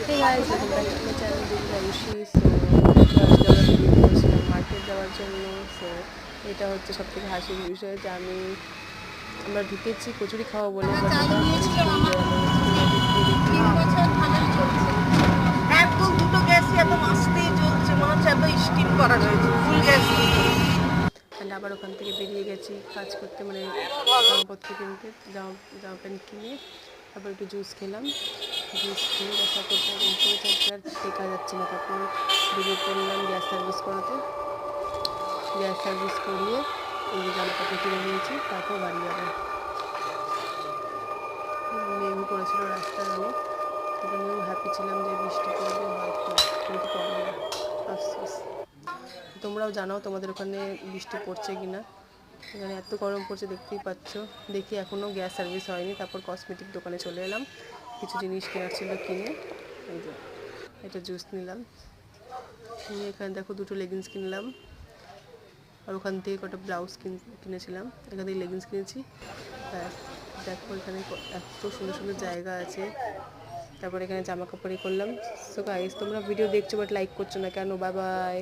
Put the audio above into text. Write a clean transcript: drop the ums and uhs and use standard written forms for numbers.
Hey guys, welcome back to my channel Divi Ayushi. So আজকে আমরা বেরিয়ে পড়েছিলাম মার্কেট যাওয়ার জন্য। সো এটা হচ্ছে সব থেকে হাসির বিষয় যে আমরা ঢুকেছি কচুরি খাওয়া বলে, বাট ওটা একদম দুটো গ্যাসই এত মাস্তেই জ্বলছে, মনে হচ্ছে এত স্টিম করা হয়েছে ফুল গ্যাস দিয়ে। অ্যান্ড আবার ওখান থেকে বেরিয়ে গেছি কাজ করতে, মানে জামাপত্র কিনতে, জামা প্যান্ট কিনে তারপর একটু জুস খেলাম। জুস খেয়ে তারপর আর টেকা যাচ্ছে না, তারপর বেরিয়ে পড়লাম গ্যাস সার্ভিস করাতে। গ্যাস সার্ভিস করিয়ে এই যে জামাকাপড় কিনে নিয়েছি, তারপর বাড়ি যাবো। মেঘও পড়েছিল রাস্তায় অনেক, সেটা নিয়েও হ্যাপি ছিলাম যে বৃষ্টি পড়বে হয়তো, কিন্তু পড়ে না, আফসোস। তোমরাও জানাও তোমাদের ওখানে বৃষ্টি পড়ছে কি না। এখানে এত গরম পড়ছে দেখতেই পাচ্ছ। দেখি এখনও গ্যাস সার্ভিস হয়নি। তারপর কসমেটিক দোকানে চলে এলাম, কিছু জিনিস কেনার ছিল কিনে। এই যে এটা জুস নিলাম, নিয়ে এখানে দেখো দুটো লেগিংস কিনলাম, আর ওখান থেকে কটা ব্লাউজ কিনেছিলাম। এখান থেকে লেগিংস কিনেছি। ব্যাস, দেখো এখানে এত সুন্দর সুন্দর জায়গা আছে। তারপর এখানে জামা কাপড়ই করলাম। সো গাইস, তোমরা ভিডিও দেখছো বাট লাইক করছো না কেন? Bye bye.